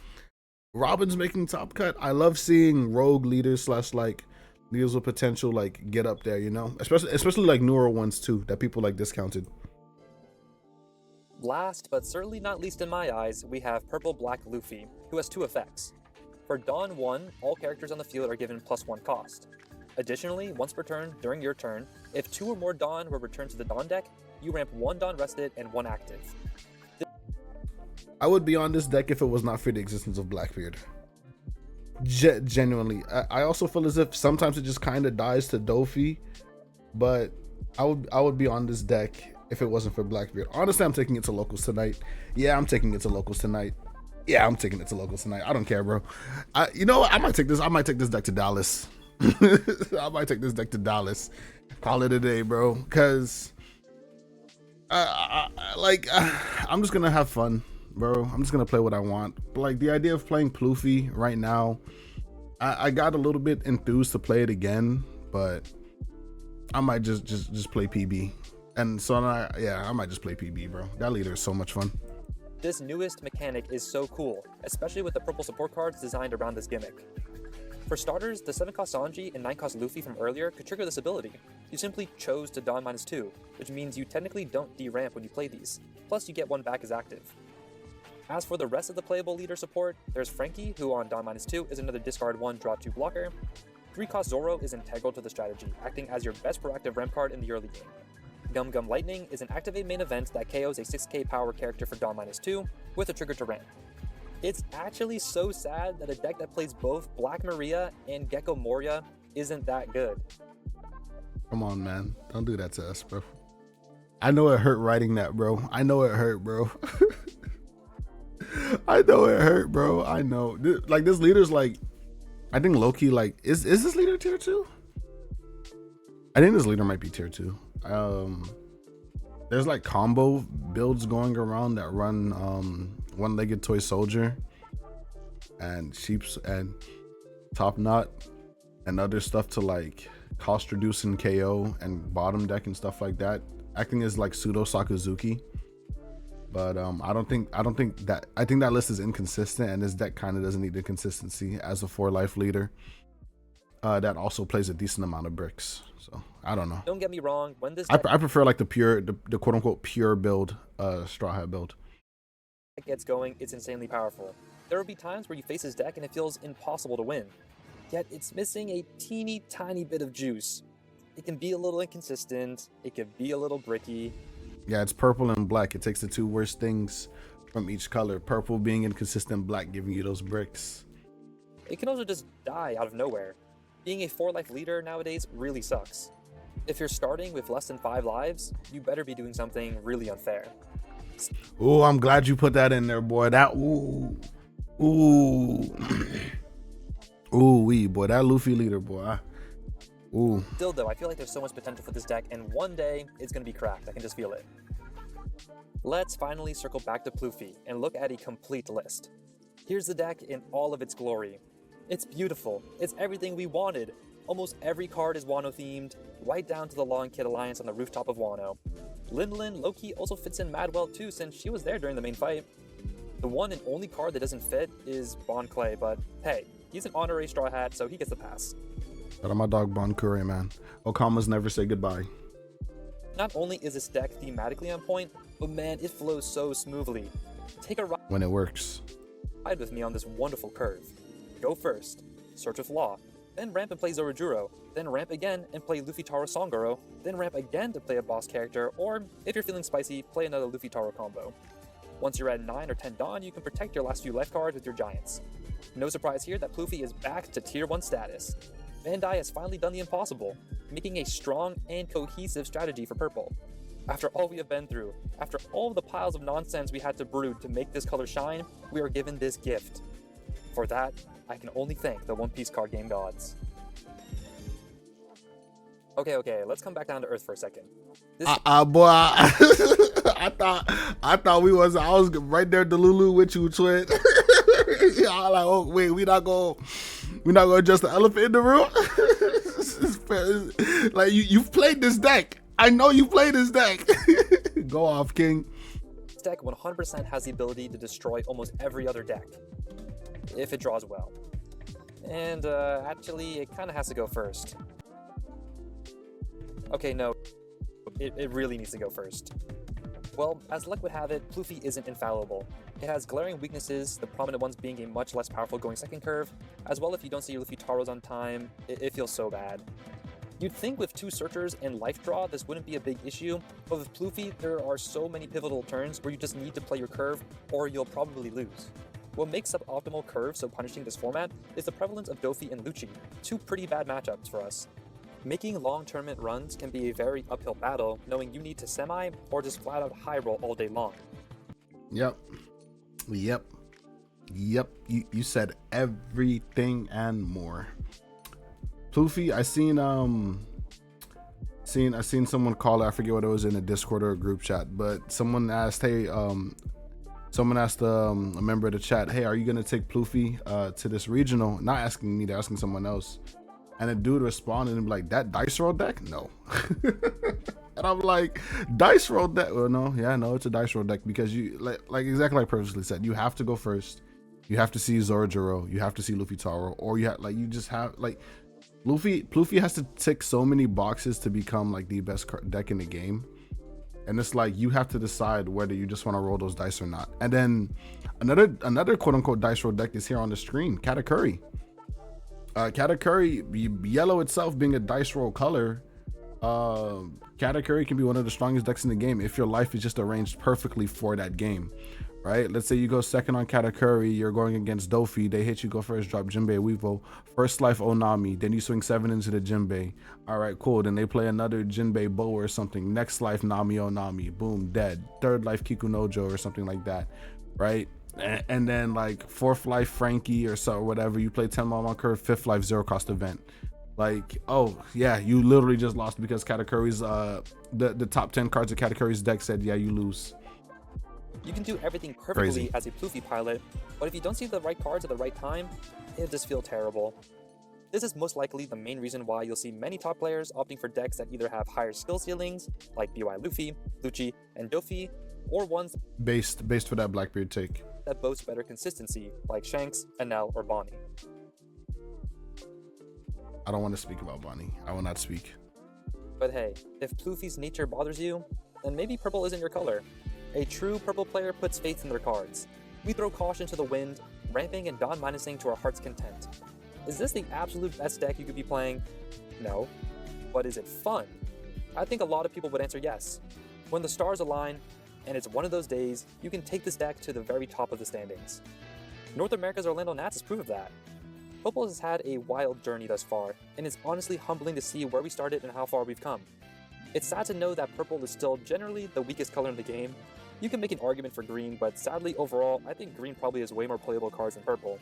Robin's making top cut. I love seeing rogue leaders / like leaders with potential like get up there, you know, especially like newer ones too that people like discounted. Last, but certainly not least in my eyes, we have Purple Black Luffy, who has 2 effects. For Dawn 1, all characters on the field are given +1 cost. Additionally, once per turn, during your turn, if 2 or more Dawn were returned to the Dawn deck, you ramp 1 Dawn rested and 1 active. I would be on this deck if it was not for the existence of Blackbeard. Genuinely. I also feel as if sometimes it just kind of dies to Dofi, but I would be on this deck if it wasn't for Blackbeard. Honestly, I'm taking it to locals tonight. Yeah, I'm taking it to locals tonight. I don't care, bro. You know what? I might take this deck to Dallas. I might take this deck to Dallas. Call it a day, bro. Because I'm just gonna have fun, bro. I'm just gonna play what I want. But like the idea of playing Pluffy right now, I got a little bit enthused to play it again, but I might just play PB. And so I might just play PB, bro. That leader is so much fun. This newest mechanic is so cool, especially with the purple support cards designed around this gimmick. For starters, the 7-cost Sanji and 9-cost Luffy from earlier could trigger this ability. You simply chose to Dawn -2, which means you technically don't deramp when you play these, plus you get 1 back as active. As for the rest of the playable leader support, there's Frankie, who on Dawn -2 is another discard 1, draw 2 blocker. 3-cost Zoro is integral to the strategy, acting as your best proactive ramp card in the early game. Gum Gum Lightning is an activate main event that KOs a 6k power character for Dawn -2 with a trigger to ramp. It's actually so sad that a deck that plays both Black Maria and Gecko Moria isn't that good. Come on, man. Don't do that to us, bro. I know it hurt writing that, bro. I know it hurt, bro. I know it hurt, bro. I know. Like, this leader's like, I think low-key, like, is this leader tier 2? I think this leader might be tier 2. There's like combo builds going around that run one-legged toy soldier and sheeps and top knot and other stuff to like cost reduce and KO and bottom deck and stuff like that, acting as like pseudo Sakazuki. But I think that list is inconsistent, and this deck kind of doesn't need the consistency as a 4-life leader that also plays a decent amount of bricks. So I don't know. Don't get me wrong, when this I prefer like the quote unquote pure build, Straw Hat build. deck gets going, it's insanely powerful. There will be times where you face this deck and it feels impossible to win. Yet it's missing a teeny tiny bit of juice. It can be a little inconsistent, it can be a little bricky. Yeah, it's purple and black. It takes the 2 worst things from each color. Purple being inconsistent, black giving you those bricks. It can also just die out of nowhere. Being a 4-life leader nowadays really sucks. If you're starting with less than 5 lives, you better be doing something really unfair. Oh, I'm glad you put that in there, boy. That ooh wee, boy. That Luffy leader, boy. Ooh. Still though, I feel like there's so much potential for this deck, and one day it's gonna be cracked. I can just feel it. Let's finally circle back to Pluffy and look at a complete list. Here's the deck in all of its glory. It's beautiful. It's everything we wanted. Almost every card is Wano themed, right down to the Law and Kid Alliance on the rooftop of Wano. Lin Loki also fits in mad well too, since she was there during the main fight. The one and only card that doesn't fit is Bon Clay, but hey, he's an honorary Straw Hat, so he gets the pass. Shout out my dog Bon Curry, man. Okamas never say goodbye. Not only is this deck thematically on point, but man, it flows so smoothly. Take a ride When it works. with me on this wonderful curve. Go first, search with Law, then ramp and play Zorojuro, then ramp again and play Luffy Taro Songoro, then ramp again to play a boss character, or if you're feeling spicy, play another Luffy Taro combo. Once you're at 9 or 10 Dawn, you can protect your last few life cards with your Giants. No surprise here that Ploofy is back to Tier 1 status. Bandai has finally done the impossible, making a strong and cohesive strategy for purple. After all we have been through, after all the piles of nonsense we had to brew to make this color shine, we are given this gift. For that, I can only thank the One Piece card game gods. Okay, let's come back down to earth for a second. Boy, I thought I was right there at the Lulu with you, twin. Y'all like, oh wait, we not gonna adjust the elephant in the room. Like you've played this deck. I know you played this deck. Go off, King. This deck 100% has the ability to destroy almost every other deck, if it draws well. And actually, it kind of has to go first. Okay, no, it really needs to go first. Well, as luck would have it, Ploofy isn't infallible. It has glaring weaknesses, the prominent ones being a much less powerful going second curve, as well if you don't see your Luffy Taros on time, it feels so bad. You'd think with 2 searchers and life draw this wouldn't be a big issue, but with Ploofy there are so many pivotal turns where you just need to play your curve or you'll probably lose. What makes suboptimal curve so punishing this format is the prevalence of Dofi and Lucci, 2 pretty bad matchups for us. Making long tournament runs can be a very uphill battle, knowing you need to semi or just flat out high roll all day long. Yep. You said everything and more. Ploofy, I seen someone call it, I forget what it was in a Discord or a group chat, but someone asked, hey, a member of the chat, hey, are you gonna take Ploofy to this regional? Not asking me, they're asking someone else. And a dude responded and be like, that dice roll deck? No. And I'm like, dice roll deck? Well, no, it's a dice roll deck because you like exactly like Purposefully said, you have to go first. You have to see Zorojiro, you have to see Luffy Taro, or you just have like Ploofy has to tick so many boxes to become like the best deck in the game. And it's like you have to decide whether you just want to roll those dice or not. And then another quote unquote dice roll deck is here on the screen, Katakuri. Katakuri, yellow itself being a dice roll color, Katakuri can be one of the strongest decks in the game if your life is just arranged perfectly for that game, right? Let's say you go second on Katakuri, you're going against Dofi, they hit you, go first, drop Jinbei Weevo, first life Onami, then you swing 7 into the Jinbei. All right, cool. Then they play another Jinbei Bow or something. Next life Nami Onami, boom, dead. Third life Kikunojo or something like that, right? And then like 4th life Frankie or so, or whatever, you play 10 on curve, 5th life 0 cost event. Like, oh yeah, you literally just lost because Katakuri's the top 10 cards of Katakuri's deck said, yeah, you lose. You can do everything perfectly as a Ploofy pilot, but if you don't see the right cards at the right time, it'll just feel terrible. This is most likely the main reason why you'll see many top players opting for decks that either have higher skill ceilings, like BY Luffy, Lucci, and Dofi, or ones based for that Blackbeard take that boast better consistency, like Shanks, Enel, or Bonnie. I don't want to speak about Bonnie. I will not speak. But hey, if Ploofy's nature bothers you, then maybe purple isn't your color. A true purple player puts faith in their cards. We throw caution to the wind, ramping and don-minusing to our heart's content. Is this the absolute best deck you could be playing? No. But is it fun? I think a lot of people would answer yes. When the stars align, and it's one of those days, you can take this deck to the very top of the standings. North America's Orlando Nats is proof of that. Purple has had a wild journey thus far, and it's honestly humbling to see where we started and how far we've come. It's sad to know that purple is still generally the weakest color in the game. You can make an argument for green, but sadly overall, I think green probably has way more playable cards than purple.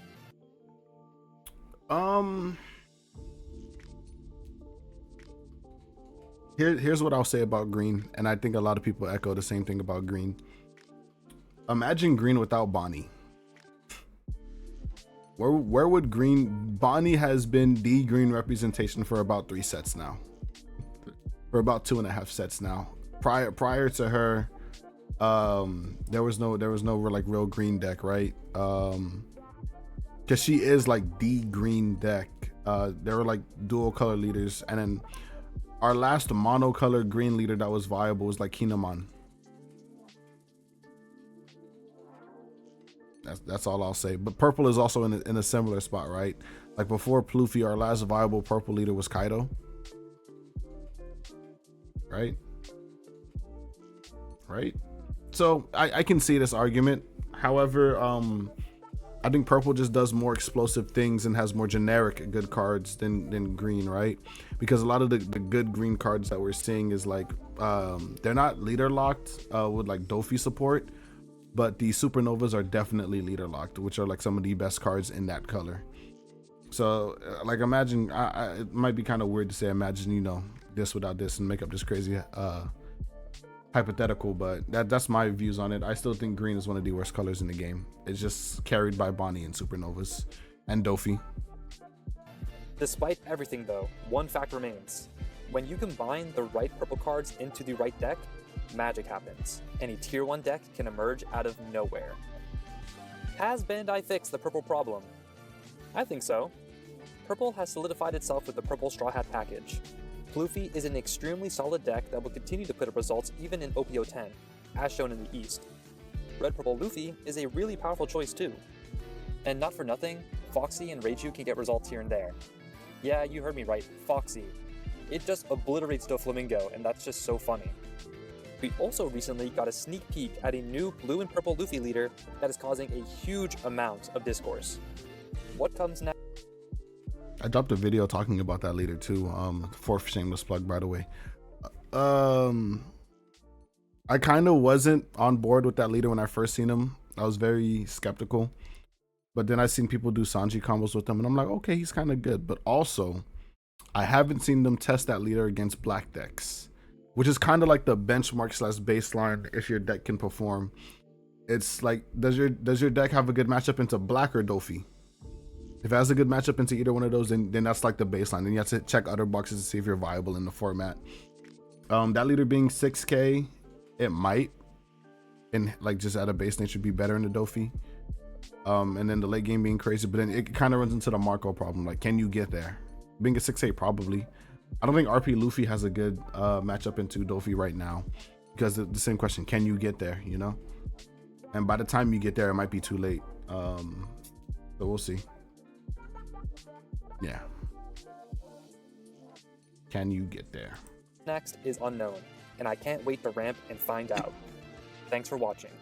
Here's what I'll say about green, and I think a lot of people echo the same thing about green. Imagine green without Bonnie. Where would green? Bonnie has been the green representation for about 3 sets now. For about 2.5 sets now. Prior to her, there was no like real green deck, right? Because she is like the green deck. There were like dual color leaders, and then our last monocolored green leader that was viable was like Kinemon. That's all I'll say. But purple is also in a similar spot, right? Like before Ploofy, our last viable purple leader was Kaido. Right? So I can see this argument. However, I think purple just does more explosive things and has more generic good cards than green, right? Because a lot of the good green cards that we're seeing is like they're not leader locked with like Dofi support, but the supernovas are definitely leader locked, which are like some of the best cards in that color. So like imagine, it might be kind of weird to say imagine, you know, this without this and make up this crazy hypothetical, but that's my views on it. I still think green is one of the worst colors in the game. It's just carried by Bonnie and supernovas and Dofi. Despite everything though, one fact remains. When you combine the right purple cards into the right deck, magic happens, and a tier 1 deck can emerge out of nowhere. Has Bandai fixed the purple problem? I think so. Purple has solidified itself with the purple Straw Hat package. Floofy is an extremely solid deck that will continue to put up results even in OPO 10, as shown in the East. Red Purple Luffy is a really powerful choice too. And not for nothing, Foxy and Reiju can get results here and there. Yeah, you heard me right, Foxy. It just obliterates Doflamingo, and that's just so funny. We also recently got a sneak peek at a new blue and purple Luffy leader that is causing a huge amount of discourse. What comes next? I dropped a video talking about that leader too. Fourth shameless plug, by the way. I kind of wasn't on board with that leader when I first seen him. I was very skeptical, but then I seen people do Sanji combos with him, and I'm like, okay, he's kind of good. But also, I haven't seen them test that leader against black decks, which is kind of like the benchmark / baseline if your deck can perform. It's like, does your deck have a good matchup into black or Dofi? If it has a good matchup into either one of those, then that's like the baseline. Then you have to check other boxes to see if you're viable in the format. That leader being 6K, it might, and like just at a base nature, be better in the Dofi. And then the late game being crazy, but then it kind of runs into the Marco problem. Like, can you get there? Being a 6-8, probably. I don't think RP Luffy has a good matchup into Dofi right now, because the same question, can you get there, you know? And by the time you get there, it might be too late. So we'll see. Yeah. Can you get there? Next is unknown, and I can't wait to ramp and find out. Thanks for watching.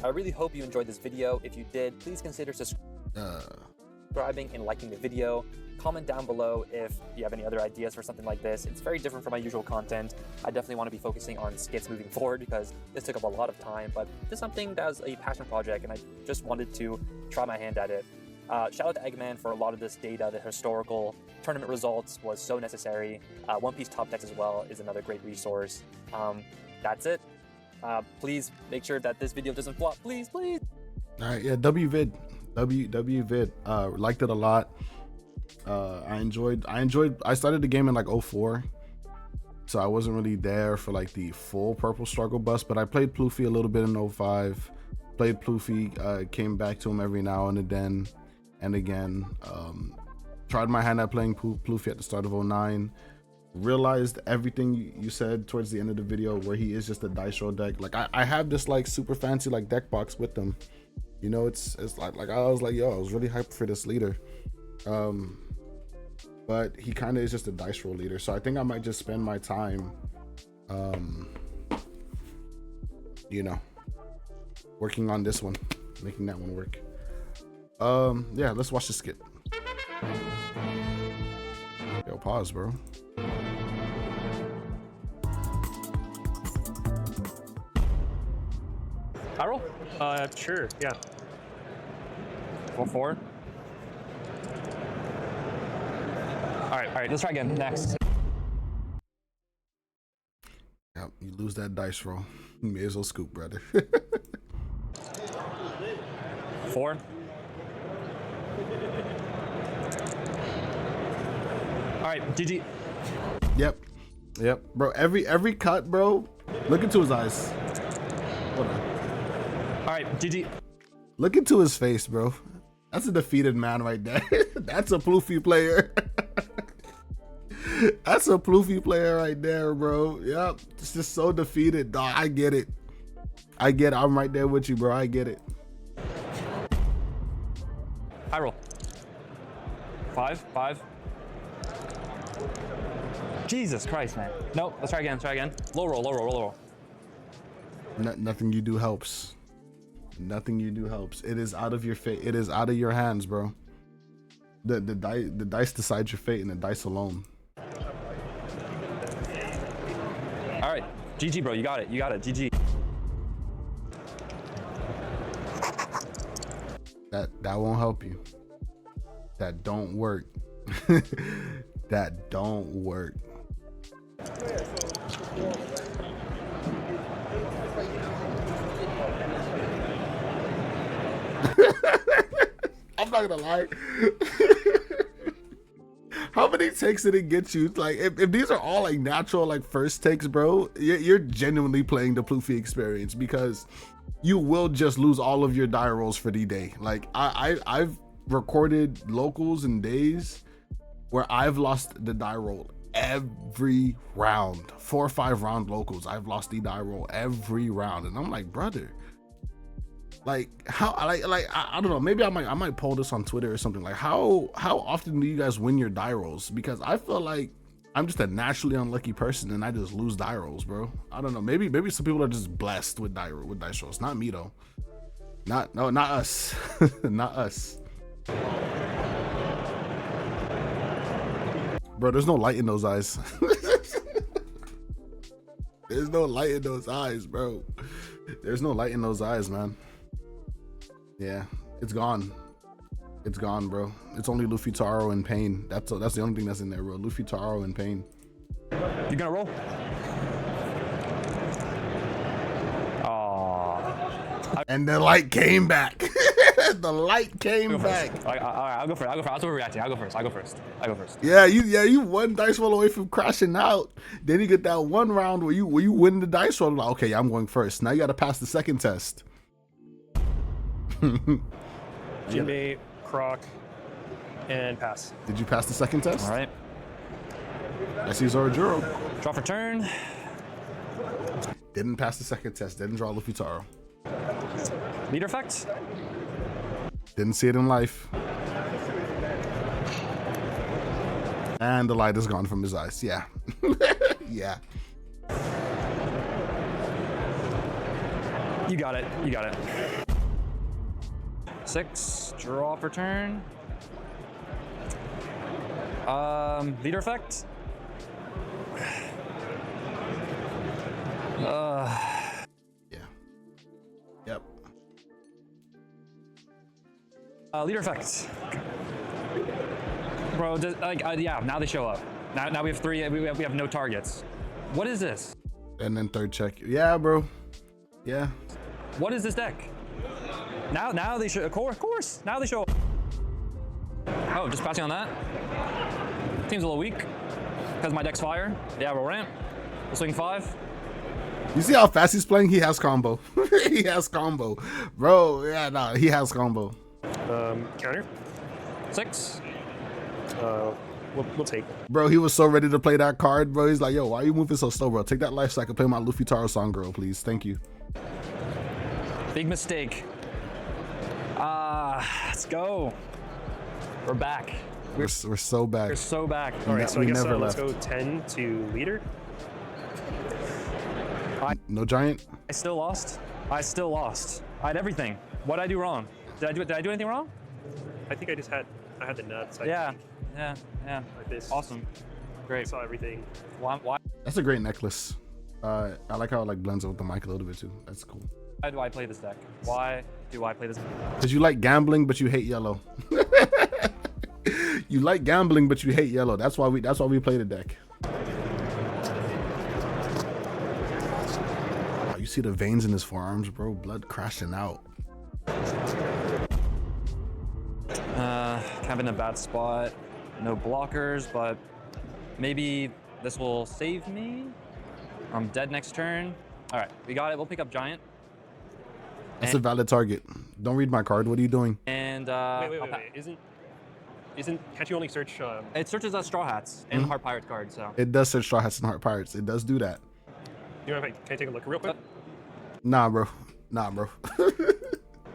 I really hope you enjoyed this video. If you did, please consider subscribing and liking the video. Comment down below if you have any other ideas for something like this. It's very different from my usual content. I definitely want to be focusing on skits moving forward because this took up a lot of time, but this is something that was a passion project and I just wanted to try my hand at it. Shout out to Eggman for a lot of this data. The historical tournament results was so necessary. One Piece Top Decks as well is another great resource. That's it. Please make sure that this video doesn't flop. Please, please. All right, yeah, WVid. Liked it a lot. I started the game in like 04, so I wasn't really there for like the full purple struggle bus, but I played Ploofy a little bit in 05, played Ploofy, came back to him every now and then and again. Tried my hand at playing Ploofy at the start of 09, realized everything you said towards the end of the video, where he is just a dice roll deck. Like I have this like super fancy like deck box with them, you know. It's like I was like, yo, I was really hyped for this leader. But he kind of is just a dice roll leader, so I think I might just spend my time you know, working on this one, making that one work. Yeah, let's watch the skit. Yo, pause, bro. I roll? Sure, yeah. 4-4. All right, let's try again. Next. Yep, you lose that dice roll. You may as well scoop, brother. 4. All right, GG. Yep, bro. Every cut, bro. Look into his eyes. Hold on. All right, GG. Look into his face, bro. That's a defeated man right there. That's a Ploofy player. That's a Ploofy player right there, bro. Yep, it's just so defeated, dog. I get it. I'm right there with you, bro. I get it. I roll. 5. Jesus Christ, man. Nope. Let's try again. Let's try again. Low roll. Low roll. Low roll. Nothing you do helps. Nothing you do helps. It is out of your fate. It is out of your hands, bro. The dice decide your fate, and the dice alone. All right. GG, bro. You got it. You got it. GG. That won't help you. That don't work. That don't work. I'm not gonna lie. How many takes did it get you? Like, if these are all like natural, like first takes, bro, you're genuinely playing the Ploofy experience, because you will just lose all of your die rolls for the day. Like, I've recorded locals and days where I've lost the die roll every round. 4 or 5 round locals, I've lost the die roll every round, and I'm like, brother, like, how, like I don't know, maybe I might poll this on Twitter or something. Like, how often do you guys win your die rolls? Because I feel like I'm just a naturally unlucky person, and I just lose die rolls, bro. I don't know, maybe some people are just blessed with dice rolls. Not me though. Not us. Not us. Bro, there's no light in those eyes. There's no light in those eyes, bro. There's no light in those eyes, man. Yeah, it's gone. It's gone, bro. It's only Luffy, Taro, and Pain. That's the only thing that's in there, bro. Luffy, Taro, and Pain. You gonna roll? Aww. And the light came back. The light came back. All right, I'll go first. I was overreacting. I'll go first. Yeah, you one dice roll away from crashing out. Then you get that one round where you win the dice roll. Like, okay, I'm going first. Now you got to pass the second test. Jimmy, Croc, and pass. Did you pass the second test? All right. I see Zorajuro. Draw for turn. Didn't pass the second test. Didn't draw Luffy Taro. Leader effect. Didn't see it in life. And the light is gone from his eyes. Yeah. Yeah. You got it. 6. Draw for turn. Leader effect. Yeah. Yep. Leader effect. Bro, yeah, now they show up. Now we have 3, we have no targets. What is this? And then third check. Yeah, bro. Yeah. What is this deck? Now they show, of course, now they show up. Oh, just passing on that. Seems a little weak, because my deck's fire. Yeah, we'll ramp. We'll swing 5. You see how fast he's playing? He has combo. He has combo. Bro, yeah, nah, he has combo. Counter. 6. We'll take. Bro, he was so ready to play that card, bro. He's like, yo, why are you moving so slow, bro? Take that life so I can play my Luffy Taro song, girl, please. Thank you. Big mistake. Let's go. We're back. We're so back. We're so back. All right, so I we guess never let's left. go 10 to leader. No giant? I still lost. I had everything. What did I do wrong? Did I do anything wrong? I think I had the nuts. Yeah. think. Yeah. Like this. Awesome. I Great. saw everything. Why That's a great necklace. I like how it like blends with the mic a little bit too. That's cool. do I play this deck? Why do I play this? Because you like gambling, but you hate yellow. You like gambling, but you hate yellow. That's why we play the deck. Oh, you see the veins in his forearms, bro? Blood crashing out. Kind of in a bad spot. No blockers, but maybe this will save me. I'm dead next turn. All right, we got it. We'll pick up giant. That's a valid target. Don't read my card. What are you doing? And Wait. Can't you only search? it searches us straw hats and Heart Pirate cards. So It does search Straw Hats and Heart Pirates. It does do that. You know, can I take a look real quick? Nah, bro.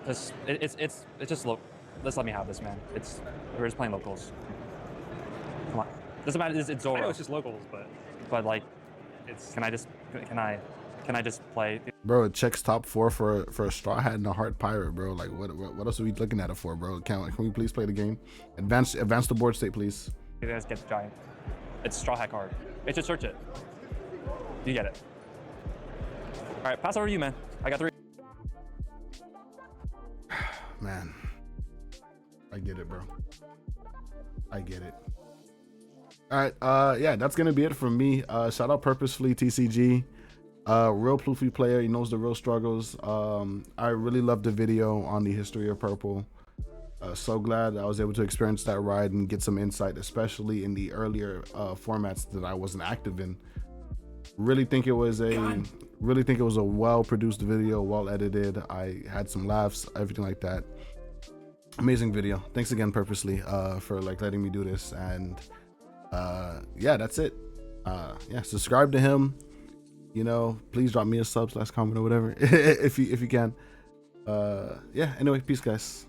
it's just look. Just let me have this, man. We're just playing locals. Come on. Doesn't matter. It's I know Zoro. it's just locals, but but like, It's can I just play? Bro, it checks top 4 for a straw hat and a heart pirate, bro. Like what else are we looking at it for, bro? Can we please play the game? Advance the board state, please. You guys get the giant. It's a straw hat card. It should search it. You get it. All right, pass over to you, man. I got 3. Man, I get it, bro. I get it. All right, yeah, that's gonna be it from me. Shout out Purposefully TCG. Real Ploofy player, he knows the real struggles. I really loved the video on the history of Purple. So glad I was able to experience that ride and get some insight, especially in the earlier formats that I wasn't active in. Really think it was a well-produced video, well edited. I had some laughs, everything like that. Amazing video. Thanks again, Purposely, for like letting me do this. And yeah, that's it. Yeah, subscribe to him. You know, please drop me a sub / comment or whatever if you can. Yeah, anyway, peace guys.